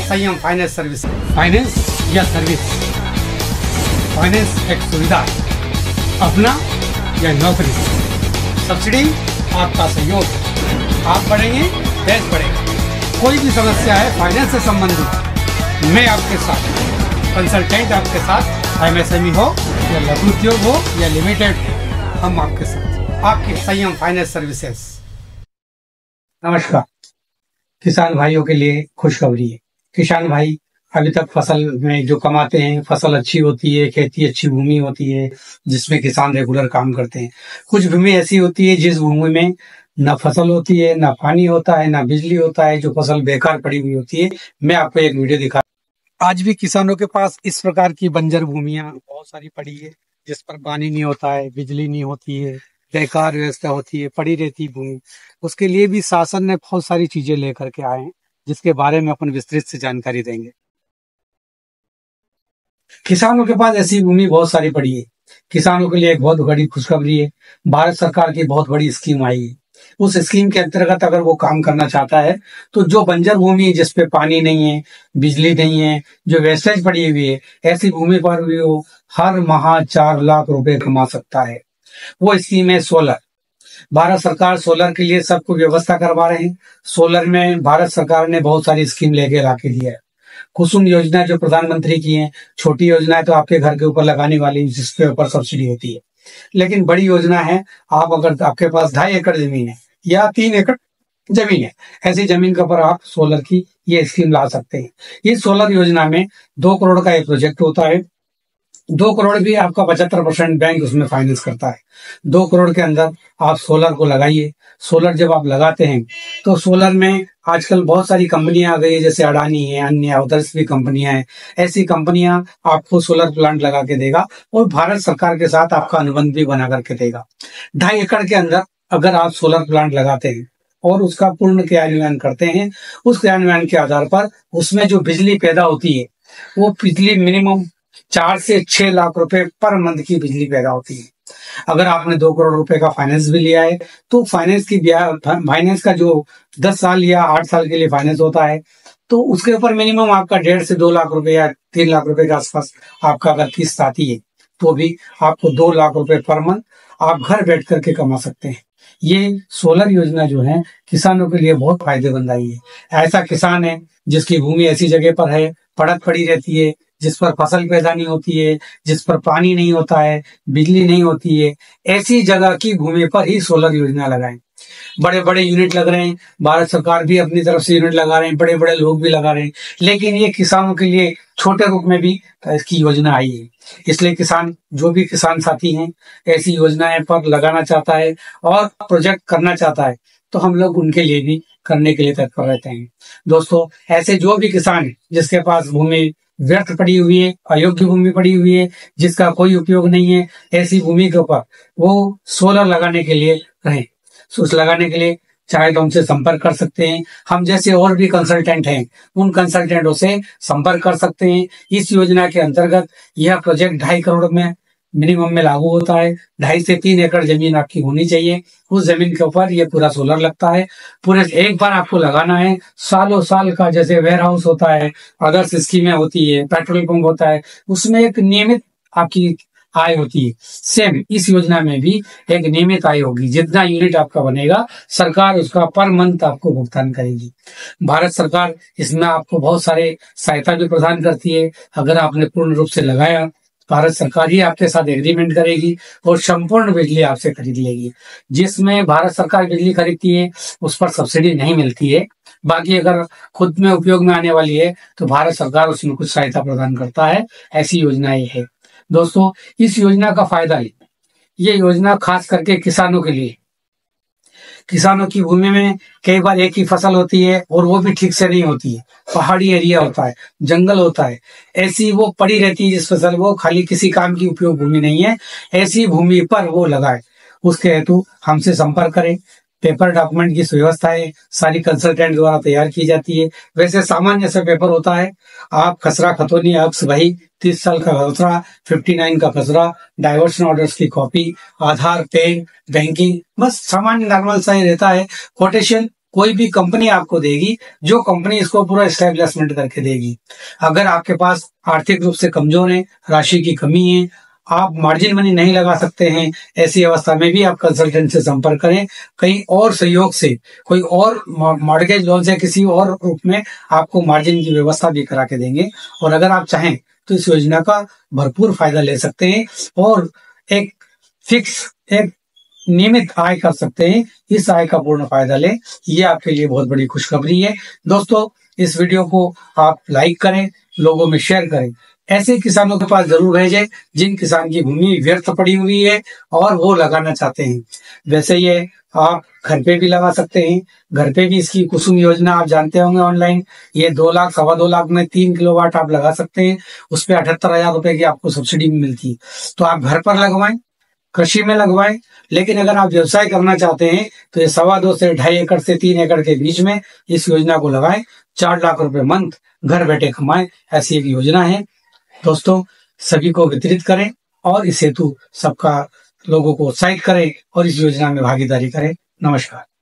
संयम finance service. Finance या service, finance एक सुविधा, अपना या नौकरी, सब्सिडी आपका सहयोग। आप बढ़ेंगे, देश बढ़ेगा। कोई भी समस्या है फाइनेंस से संबंधित, मैं आपके साथ, कंसल्टेंट आपके साथ, एमएसएमई हो या लघु उद्योग हो या लिमिटेड, हम आपके साथ, आपके संयम फाइनेंस सर्विसेज। नमस्कार। किसान भाइयों के लिए खुशखबरी है। किसान भाई अभी तक फसल में जो कमाते हैं, फसल अच्छी होती है, खेती अच्छी भूमि होती है जिसमें किसान रेगुलर काम करते हैं। कुछ भूमि ऐसी होती है जिस भूमि में ना फसल होती है, ना पानी होता है, ना बिजली होता है, जो फसल बेकार पड़ी हुई होती है। मैं आपको एक वीडियो दिखा। आज भी किसानों के पास इस प्रकार की बंजर भूमियां बहुत सारी पड़ी है जिस पर पानी नहीं होता है, बिजली नहीं होती है, बेकार व्यवस्था होती है, पड़ी रहती भूमि। उसके लिए भी शासन ने बहुत सारी चीजें लेकर के आए हैं जिसके बारे में अपन विस्तृत से जानकारी देंगे। किसानों के पास ऐसी भूमि बहुत सारी पड़ी है। किसानों के लिए एक बहुत बड़ी खुशखबरी है। भारत सरकार की बहुत बड़ी स्कीम आई है। उस स्कीम के अंतर्गत अगर वो काम करना चाहता है तो जो बंजर भूमि है जिसपे पानी नहीं है, बिजली नहीं है, जो वेस्टेज पड़ी हुई है, ऐसी भूमि पर भी वो हर माह 4 लाख रुपए कमा सकता है। वो स्कीम है सोलर। भारत सरकार सोलर के लिए सबको व्यवस्था करवा रहे हैं। सोलर में भारत सरकार ने बहुत सारी स्कीम लेके ला के दिया है। कुसुम योजना जो प्रधानमंत्री की है, छोटी योजना है तो आपके घर के ऊपर लगाने वाली, जिसके ऊपर सब्सिडी होती है। लेकिन बड़ी योजना है, आप अगर आपके पास 2.5 एकड़ जमीन है या 3 एकड़ जमीन है, ऐसी जमीन के ऊपर आप सोलर की ये स्कीम ला सकते हैं। इस सोलर योजना में 2 करोड़ का एक प्रोजेक्ट होता है। 2 करोड़ भी आपका 75% बैंक उसमें फाइनेंस करता है। 2 करोड़ के अंदर आप सोलर को लगाइए। सोलर जब आप लगाते हैं तो सोलर में आजकल बहुत सारी कंपनियां आ गई है, जैसे अडानी है, अन्य अदर्स भी कंपनियां हैं। ऐसी कंपनियां आपको सोलर प्लांट लगा के देगा और भारत सरकार के साथ आपका अनुबंध भी बना करके देगा। 2.5 एकड़ के अंदर अगर आप सोलर प्लांट लगाते हैं और उसका पूर्ण क्रियान्वयन करते हैं, उस क्रियान्वयन के आधार पर उसमें जो बिजली पैदा होती है वो बिजली मिनिमम 4 से 6 लाख रुपए पर मंथ की बिजली पैदा होती है। अगर आपने 2 करोड़ रुपए का फाइनेंस भी लिया है तो फाइनेंस का जो 10 साल या 8 साल के लिए फाइनेंस होता है तो उसके ऊपर मिनिमम आपका 1.5 से 2 लाख रुपए या 3 लाख रुपए के आसपास आपका अगर किस्त आती है तो भी आपको 2 लाख रुपए पर मंथ आप घर बैठ करके कमा सकते हैं। ये सोलर योजना जो है किसानों के लिए बहुत फायदेमंद आई है। ऐसा किसान है जिसकी भूमि ऐसी जगह पर है, पड़क पड़ी रहती है, जिस पर फसल पैदा नहीं होती है, जिस पर पानी नहीं होता है, बिजली नहीं होती है, ऐसी जगह की भूमि पर ही सोलर योजना लगाएं। बड़े बड़े यूनिट लग रहे हैं, भारत सरकार भी अपनी तरफ से यूनिट लगा रहे हैं, बड़े बड़े लोग भी लगा रहे हैं, लेकिन ये किसानों के लिए छोटे रूप में भी इसकी योजना आई है। इसलिए किसान, जो भी किसान साथी हैं, ऐसी योजनाएं पर लगाना चाहता है और प्रोजेक्ट करना चाहता है तो हम लोग उनके लिए भी करने के लिए तत्पर रहते हैं। दोस्तों, ऐसे जो भी किसान है जिसके पास भूमि व्यर्थ पड़ी हुई है, अयोग्य भूमि पड़ी हुई है, जिसका कोई उपयोग नहीं है, ऐसी भूमि के ऊपर वो सोलर लगाने के लिए रहें। सोच लगाने के लिए चाहे तो हमसे संपर्क कर सकते हैं। हम जैसे और भी कंसल्टेंट हैं उन कंसल्टेंटों से संपर्क कर सकते हैं। इस योजना के अंतर्गत यह प्रोजेक्ट 2.5 करोड़ में मिनिमम में लागू होता है। 2.5 से 3 एकड़ जमीन आपकी होनी चाहिए। उस जमीन के ऊपर ये पूरा सोलर लगता है। पूरे एक बार आपको लगाना है। सालों साल का जैसे वेयर हाउस होता है, अदर्स स्कीमें होती है, पेट्रोल पंप होता है, उसमें एक नियमित आपकी आय होती है। सेम इस योजना में भी एक नियमित आय होगी। जितना यूनिट आपका बनेगा सरकार उसका पर मंथ आपको भुगतान करेगी। भारत सरकार इसमें आपको बहुत सारे सहायता भी प्रदान करती है। अगर आपने पूर्ण रूप से लगाया, भारत सरकार ही आपके साथ एग्रीमेंट करेगी और संपूर्ण बिजली आपसे खरीद लेगी। जिसमें भारत सरकार बिजली खरीदती है उस पर सब्सिडी नहीं मिलती है। बाकी अगर खुद में उपयोग में आने वाली है तो भारत सरकार उसमें कुछ सहायता प्रदान करता है। ऐसी योजनाएं है। दोस्तों, इस योजना का फायदा है, ये योजना खास करके किसानों के लिए। किसानों की भूमि में कई बार एक ही फसल होती है और वो भी ठीक से नहीं होती है। पहाड़ी एरिया होता है, जंगल होता है, ऐसी वो पड़ी रहती है जिस फसल वो खाली किसी काम की उपयोग भूमि नहीं है, ऐसी भूमि पर वो लगाए। उसके हेतु हमसे संपर्क करें। पेपर डॉक्यूमेंट की व्यवस्थाएं सारी कंसल्टेंट द्वारा तैयार की जाती है। वैसे सामान्य से पेपर होता है, आप खसरा खतौनी अक्स वही 30 साल का खसरा, 59 का खसरा, डाइवर्शन ऑर्डर्स की कॉपी, आधार, पेन, बैंकिंग, बस सामान्य नॉर्मल सा ही रहता है। कोटेशन कोई भी कंपनी आपको देगी, जो कंपनी इसको पूरा एस्टेब्लिशमेंट करके देगी। अगर आपके पास आर्थिक रूप से कमजोर है, राशि की कमी है, आप मार्जिन मनी नहीं लगा सकते हैं, ऐसी अवस्था में भी आप कंसल्टेंट से संपर्क करें। कहीं और सहयोग से कोई और मॉर्गेज लोन से किसी और रूप में आपको मार्जिन की व्यवस्था भी करा के देंगे। और अगर आप चाहें तो इस योजना का भरपूर फायदा ले सकते हैं और एक फिक्स, एक नियमित आय कर सकते हैं। इस आय का पूर्ण फायदा लें, ये आपके लिए बहुत बड़ी खुशखबरी है। दोस्तों, इस वीडियो को आप लाइक करें, लोगों में शेयर करें, ऐसे किसानों के पास जरूर भेजें जिन किसान की भूमि व्यर्थ पड़ी हुई है और वो लगाना चाहते हैं। वैसे ये आप घर पे भी लगा सकते हैं। घर पे भी इसकी कुसुम योजना आप जानते होंगे ऑनलाइन, ये 2 लाख 2.25 लाख में 3 किलोवाट आप लगा सकते हैं। उस पर 78,000 रुपए की आपको सब्सिडी भी मिलती है। तो आप घर पर लगवाएं, कृषि में लगवाएं। लेकिन अगर आप व्यवसाय करना चाहते हैं तो ये 2.25 से 2.5 एकड़ से 3 एकड़ के बीच में इस योजना को लगाएं। 4 लाख रुपए मंथ घर बैठे कमाएं, ऐसी एक योजना है। दोस्तों, सभी को वितरित करें और इस हेतु सबका लोगों को उत्साहित करें और इस योजना में भागीदारी करें। नमस्कार।